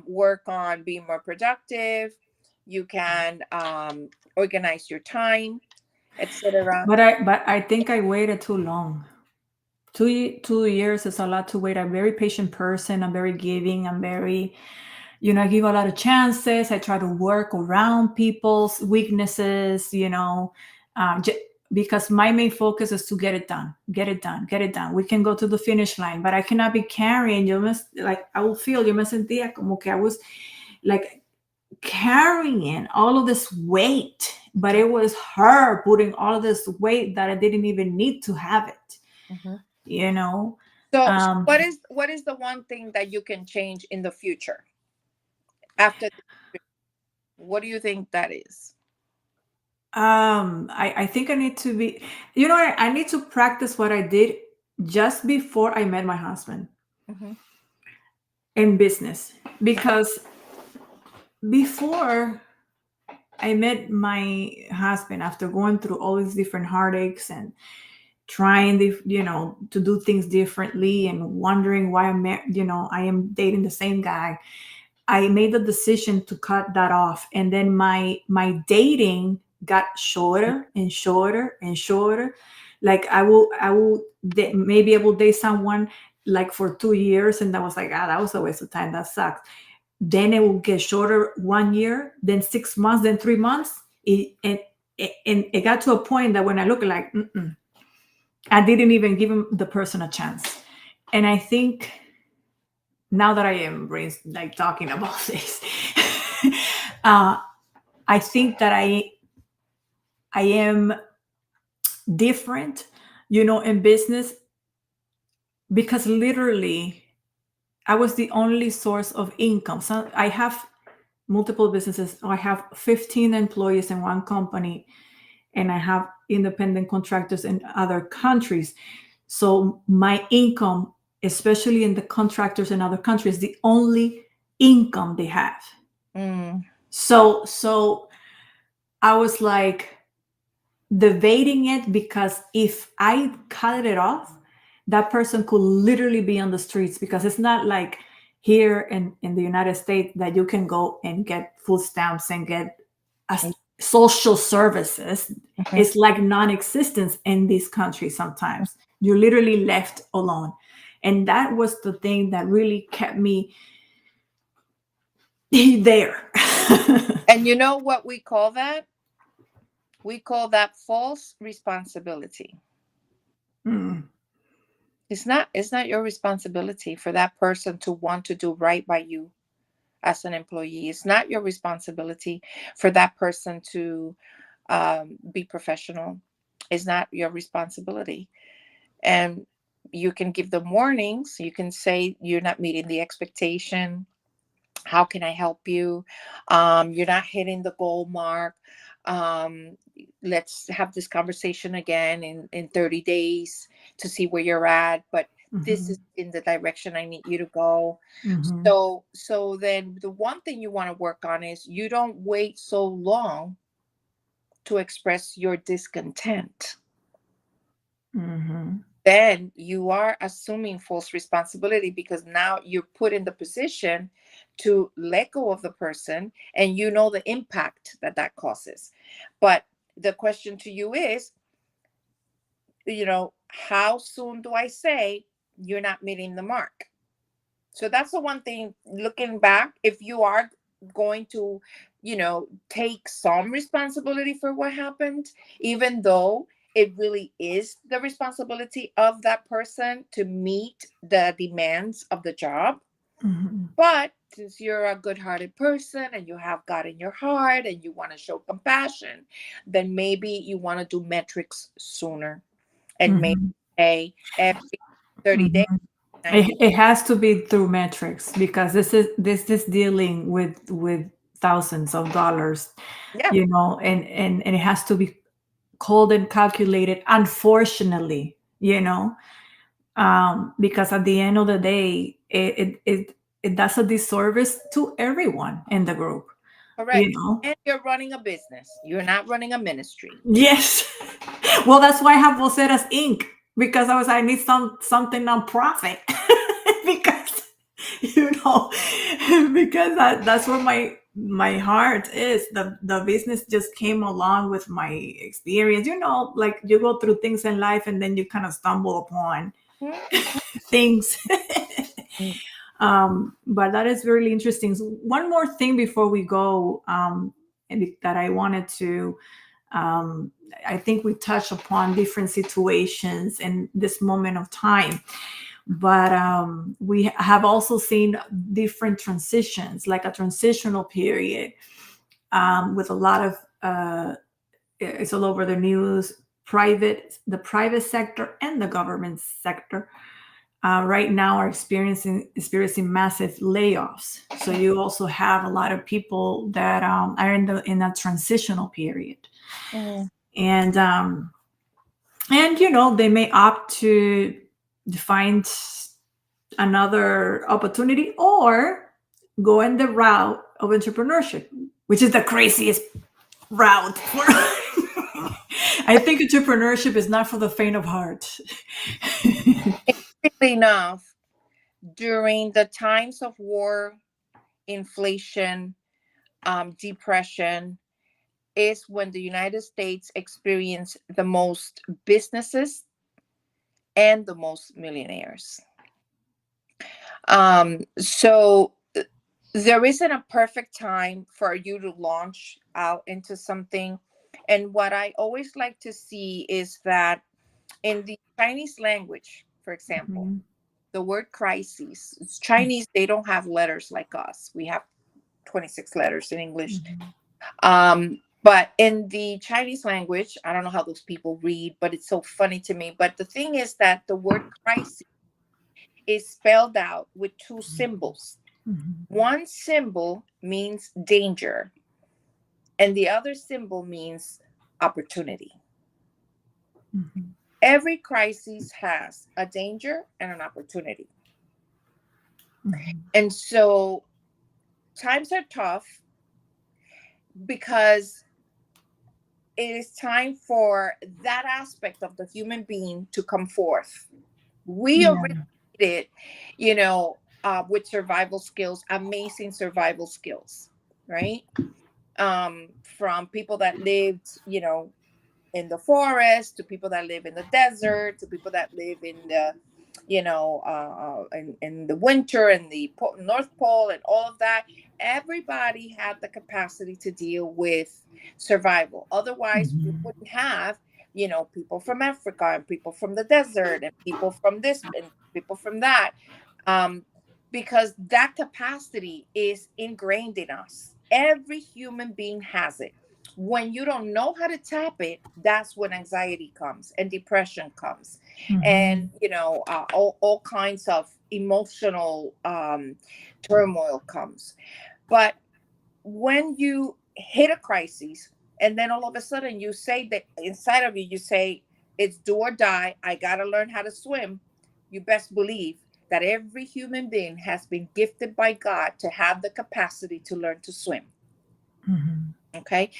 work on being more productive. You can organize your time, etc. But I think I waited too long. 2 years is a lot to wait. I'm a very patient person. I'm very giving. I'm very, I give a lot of chances. I try to work around people's weaknesses, because my main focus is to get it done, get it done, get it done. We can go to the finish line, but I cannot be carrying. I will feel, yo me sentía como que I was like carrying all of this weight, but it was her putting all of this weight that I didn't even need to have it, Mhm. you know. So Um, what is the one thing that you can change in the future after this? What do you think that is? I think I need to be, I need to practice what I did just before I met my husband Hmm. in business, because before I met my husband, after going through all these different heartaches and trying to do things differently and wondering why I am dating the same guy, I made the decision to cut that off, and then my dating got shorter and shorter and shorter. Like maybe I will date someone like for 2 years, and that was like, that was a waste of time. That sucks. Then it will get shorter, 1 year, then 6 months, then 3 months. And it got to a point that when I look like, I didn't even give him the person a chance. And I think now that I am like talking about this, uh, I think that I am different, in business, because literally I was the only source of income. So I have multiple businesses. I have 15 employees in one company, and I have independent contractors in other countries. So my income, especially in the contractors in other countries, the only income they have. Mm. So I was like debating it, because if I cut it off, that person could literally be on the streets, because it's not like here in the United States that you can go and get food stamps and get social services. Mhm. It's like non-existence in this country. Sometimes you're literally left alone, and that was the thing that really kept me there. And you know what we call that? We call that false responsibility. Mm. It's not your responsibility for that person to want to do right by you as an employee. It's not your responsibility for that person to be professional. It's not your responsibility. And you can give them warnings. You can say you're not meeting the expectation. How can I help you? You're not hitting the goal mark. um, let's have this conversation again in 30 days to see where you're at. But This Mhm. is in the direction I need you to go. Mhm. So then the one thing you want to work on is you don't wait so long to express your discontent. Mhm. Then you are assuming false responsibility, because now you're put in the position to let go of the person, and you know the impact that that causes. But the question to you is, how soon do I say you're not meeting the mark? So that's the one thing, looking back, if you are going to, take some responsibility for what happened, even though it really is the responsibility of that person to meet the demands of the job. Mhm. But since you're a good-hearted person and you have God in your heart and you want to show compassion, then maybe you want to do metrics sooner, and maybe Mhm. say every 30 days, Mhm. 90. It has to be through metrics because this is dealing with thousands of dollars, Yeah, and it has to be cold and calculated, unfortunately, because at the end of the day, it does a disservice to everyone in the group, you correct. know. And you're running a business. You're not running a ministry. Yes. Well, that's why I have Voceras Inc. Because I need something nonprofit. Because because that's where my heart is. The business just came along with my experience. Like you go through things in life and then you kind of stumble upon Mhm. things. But that is really interesting. So one more thing before we go, that I wanted to, um, I think we touched upon different situations in this moment of time, but we have also seen different transitions, like a transitional period, with a lot of, it's all over the news, the private sector and the government sector right now are experiencing massive layoffs. So you also have a lot of people that are in a transitional period, Mhm. and they may opt to find another opportunity or go in the route of entrepreneurship, which is the craziest route. I think entrepreneurship is not for the faint of heart. Interestingly enough, during the times of war, inflation, depression, is when the United States experienced the most businesses and the most millionaires. So there isn't a perfect time for you to launch out into something. And what I always like to see is that in the Chinese language, for example, Mhm. the word crises, it's Chinese, they don't have letters like us. We have 26 letters in English. Mhm. But in the Chinese language, I don't know how those people read, but it's so funny to me. But the thing is that the word crisis is spelled out with two symbols. Mhm. One symbol means danger, and the other symbol means opportunity. Mhm. Every crisis has a danger and an opportunity. Mhm. And so times are tough because it is time for that aspect of the human being to come forth. We Yeah. originated, with survival skills, amazing survival skills, right? From people that lived, in the forest, to people that live in the desert, to people that live in the in the winter and the North Pole and all of that. Everybody had the capacity to deal with survival. Otherwise we Mhm. wouldn't have, people from Africa and people from the desert and people from this and people from that, um, because that capacity is ingrained in us. Every human being has it. When you don't know how to tap it, that's when anxiety comes and depression comes, and Mhm. all kinds of emotional turmoil comes. But when you hit a crisis, and then all of a sudden you say that inside of you, you say, it's do or die, I gotta learn how to swim. you best believe that every human being has been gifted by God to have the capacity to learn to swim. Mhm. Okay.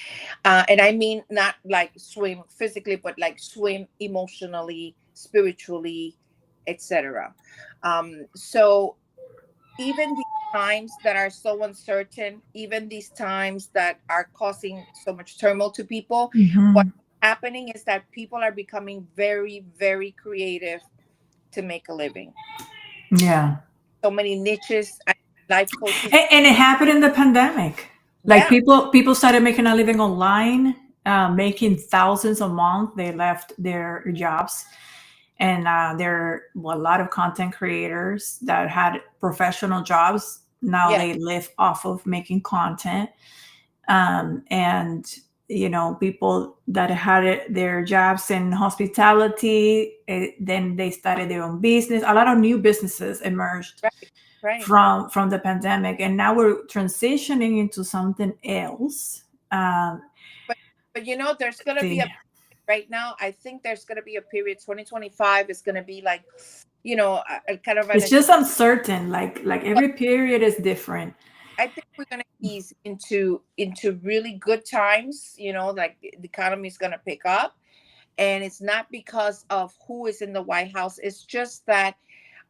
And I mean, not like swim physically, but like swim emotionally, spiritually, etc. So even these times that are so uncertain, even these times that are causing so much turmoil to people, what's Mhm. happening is that people are becoming very, very creative to make a living. Yeah. So many niches, life coaches. And it happened in the pandemic. Like Yeah, people started making a living online, making thousands a month. They left their jobs, and there were a lot of content creators that had professional jobs. Now yeah, they live off of making content, and people that had their jobs in hospitality, then they started their own business. A lot of new businesses emerged right, right. from the pandemic, and now we're transitioning into something else. um But there's gonna be the a right now. I think there's gonna be a period. 2025 is gonna be like, a kind of an. it's just uncertain, like every period is different. I think we're gonna ease into really good times. Like the economy is gonna pick up, and it's not because of who is in the White House. It's just that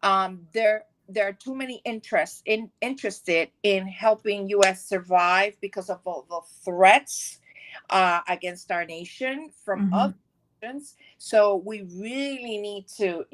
there are too many interested in helping U.S. survive because of all the threats against our nation from other Mhm. nations. So we really need to,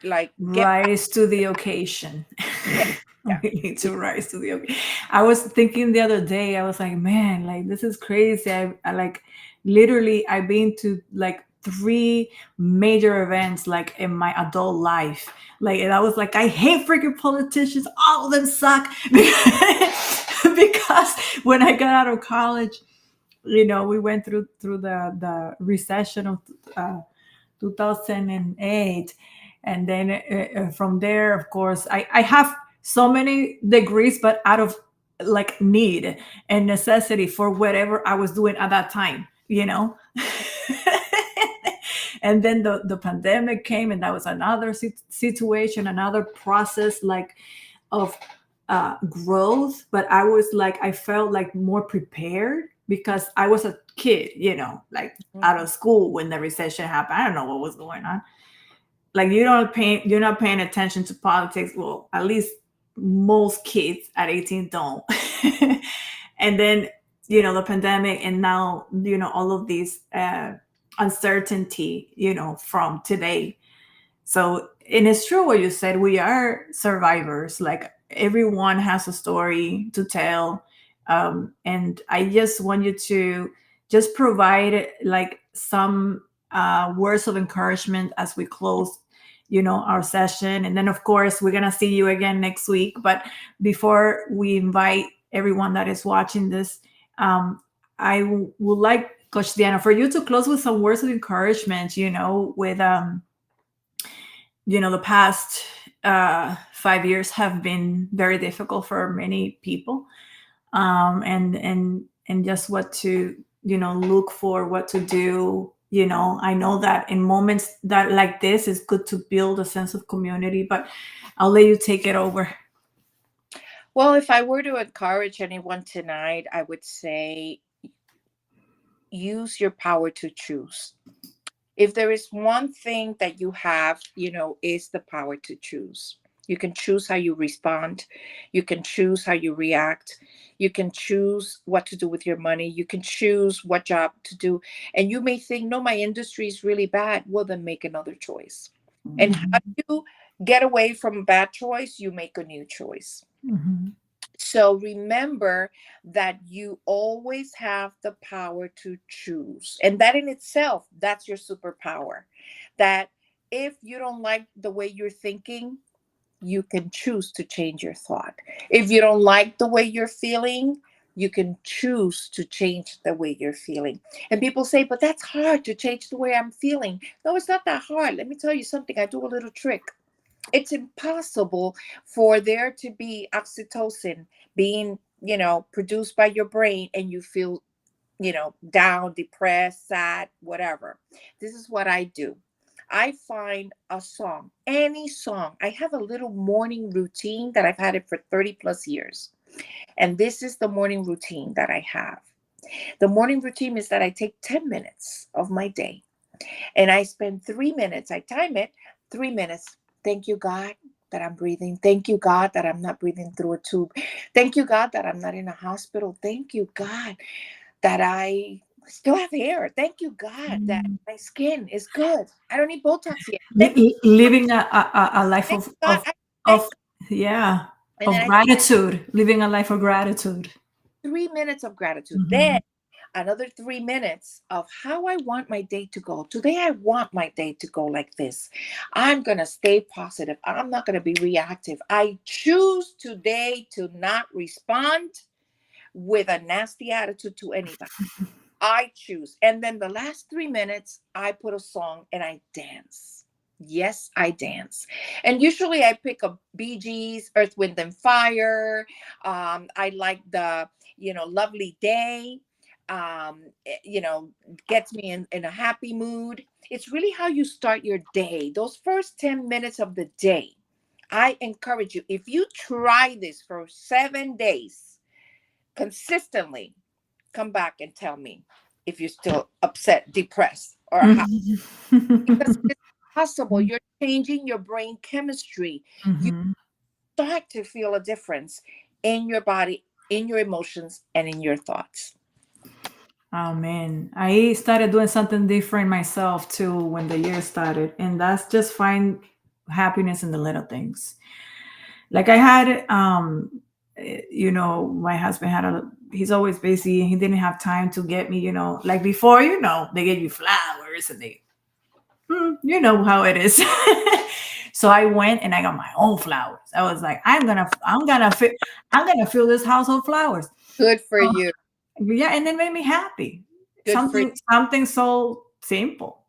like get back. Rise to the occasion. Yeah, yeah. We need We, to rise to the occasion. I was thinking the other day, I was like, man, like this is crazy. I like literally I've been to like three major events like in my adult life. Like, and I was like, I hate freaking politicians. All of them suck. Because when I got out of college, we went through the recession of uh, 2008. And then from there, of course, I have so many degrees, but out of like need and necessity for whatever I was doing at that time. And then the pandemic came, and that was another situation, another process, like of growth. But I was like, I felt like more prepared because I was a kid, like out Mhm. of school when the recession happened. I don't know what was going on. Like you're not paying attention to politics. Well, at least most kids at 18 don't. And then the pandemic, and now all of these uncertainty from today. So, and it's true what you said. We are survivors. Like everyone has a story to tell. And I just want you to just provide like some words of encouragement as we close, our session. And then, of course, we're going to see you again next week. But before we invite everyone that is watching this, would like, Coach Diana, for you to close with some words of encouragement, with, the past 5 years have been very difficult for many people, and just what to look for, what to do. I know that in moments that like this, it's good to build a sense of community, but I'll let you take it over. Well, if I were to encourage anyone tonight, I would say use your power to choose. If there is one thing that you have, is the power to choose. You can choose how you respond. You can choose how you react. You can choose what to do with your money. You can choose what job to do. And you may think, no, my industry is really bad. Well, then make another choice. And how Mhm. you get away from a bad choice, you make a new choice. Mhm. So remember that you always have the power to choose. And that in itself, that's your superpower. That if you don't like the way you're thinking, you can choose to change your thought. If you don't like the way you're feeling, you can choose to change the way you're feeling. And people say, but that's hard to change the way I'm feeling. No, it's not that hard. Let me tell you something. I do a little trick. It's impossible for there to be oxytocin being produced by your brain and you feel down, depressed, sad, whatever. This is what I do. I find a song, any song. I have a little morning routine that I've had it for 30 plus years. And this is the morning routine that I have. The morning routine is that I take 10 minutes of my day and I spend 3 minutes. I time it 3 minutes. Thank you, God, that I'm breathing. Thank you, God, that I'm not breathing through a tube. Thank you, God, that I'm not in a hospital. Thank you, God, that I still have hair. Thank you, God, that Mm. my skin is good. I don't need Botox yet. Thank you. Living a life Thank God. I of thank. yeah, And then of I take gratitude, living a life of gratitude. 3 minutes of gratitude. Then Mhm. another 3 minutes of how I want my day to go. Today, I want my day to go like this. I'm going to stay positive. I'm not going to be reactive. I choose today to not respond with a nasty attitude to anybody. I choose. And then the last 3 minutes, I put a song and I dance. Yes, I dance. And usually I pick up Bee Gees, Earth, Wind, and Fire. I like the, Lovely Day. Gets me in a happy mood. It's really how you start your day. Those first 10 minutes of the day. I encourage you, if you try this for 7 days consistently, come back and tell me if you're still upset, depressed, or how. Because it's possible you're changing your brain chemistry. You Mhm. start to feel a difference in your body, in your emotions, and in your thoughts. Oh man, I started doing something different myself too when the year started, and that's just find happiness in the little things. Like I had, my husband had he's always busy, and he didn't have time to get me, like before, they get you flowers and you know how it is. So I went and I got my own flowers. I was like, I'm gonna fill this house with flowers. Good for you. Yeah, and it made me happy. Good for you. Something so simple,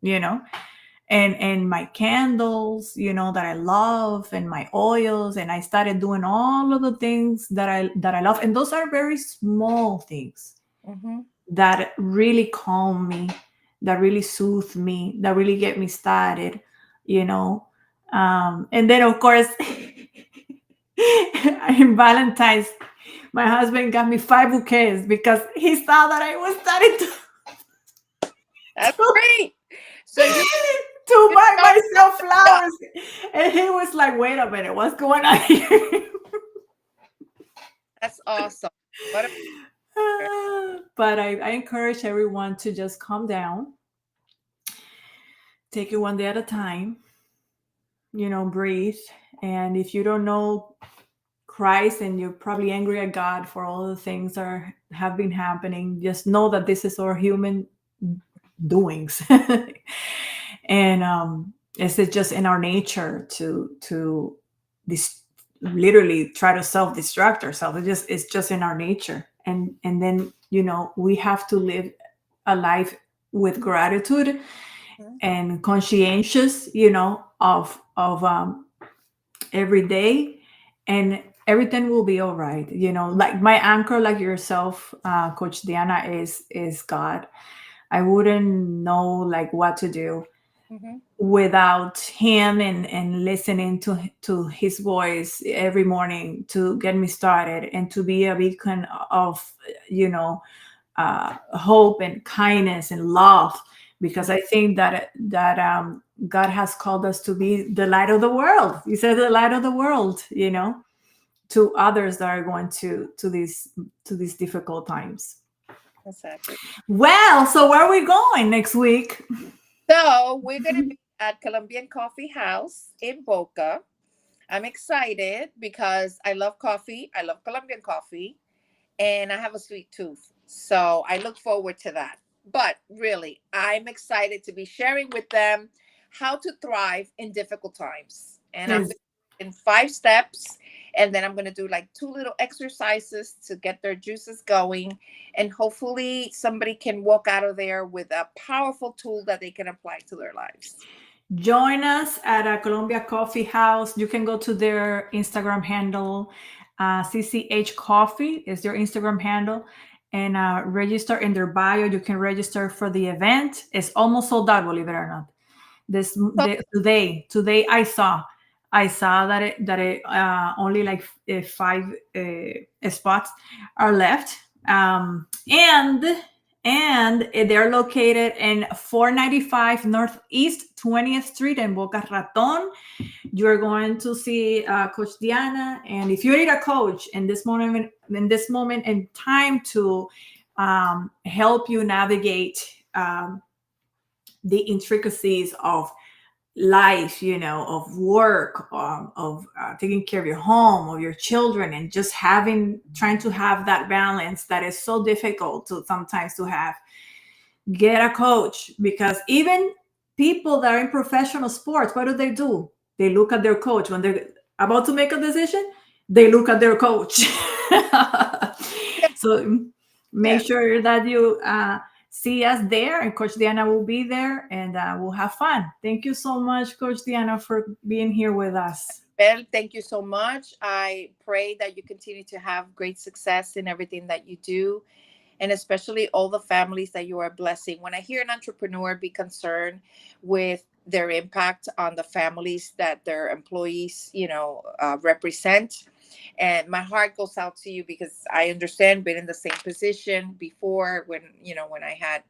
and my candles, that I love, and my oils, and I started doing all of the things that I love, and those are very small things Mm-hmm. that really calm me, that really soothe me, that really get me started, you know. And then of course, in Valentine's, my husband got me 5 bouquets because he saw that I was starting That's to, great. So to you buy started myself up. flowers. And he was like, wait a minute, what's going on here? That's awesome. What a But I encourage everyone to just calm down, take it one day at a time, breathe. And if you don't know Christ and you're probably angry at God for all the things that have been happening, just know that this is our human doings. And it's just in our nature to this literally try to self-destruct ourselves. It's just in our nature. And then we have to live a life with gratitude Mhm. and conscientious, of every day, and everything will be all right. Like my anchor, like yourself, Coach Diana, is God. I wouldn't know like what to do Mhm. without him, and listening to his voice every morning to get me started, and to be a beacon of you know hope and kindness and love, because I think that God has called us to be the light of the world. He said the light of the world, to others that are going to these difficult times. Exactly. Well, so where are we going next week? So we're gonna be at Colombian Coffee House in Boca. I'm excited because I love coffee. I love Colombian coffee, and I have a sweet tooth. So I look forward to that. But really, I'm excited to be sharing with them how to thrive in difficult times. And I'm Yes. going in 5 steps. And then I'm going to do like 2 little exercises to get their juices going. And hopefully, somebody can walk out of there with a powerful tool that they can apply to their lives. Join us at a Columbia Coffee House. You can go to their Instagram handle. CCH Coffee is their Instagram handle. And register in their bio. You can register for the event. It's almost sold out, believe it or not. So, Today I saw that it only like five spots are left, and they're located in 495 Northeast 20th Street in Boca Raton. You're going to see Coach Diana, and if you need a coach in this moment in time to help you navigate the intricacies of life, of work, of taking care of your home, of your children, and just trying to have that balance that is so difficult to sometimes to have. Get a coach, because even people that are in professional sports, what do? They look at their coach when they're about to make a decision. They look at their coach. yeah, So make yes. sure that you see us there, and Coach Diana will be there, and we'll have fun. Thank you so much, Coach Diana, for being here with us. Well, thank you so much. I pray that you continue to have great success in everything that you do, and especially all the families that you are blessing. When I hear an entrepreneur be concerned with their impact on the families that their employees, represent, and my heart goes out to you, because I understand, been in the same position before, when I had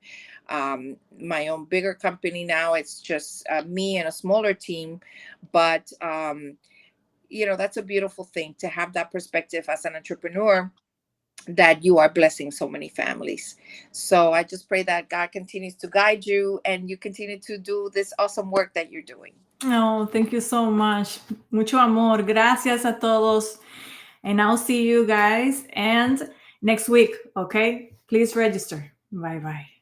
my own bigger company. Now it's just me and a smaller team, but that's a beautiful thing to have that perspective as an entrepreneur, that you are blessing so many families. So I just pray that God continues to guide you, and you continue to do this awesome work that you're doing. Oh, thank you so much. Mucho amor. Gracias a todos. And I'll see you guys and next week, okay? Please register. Bye bye.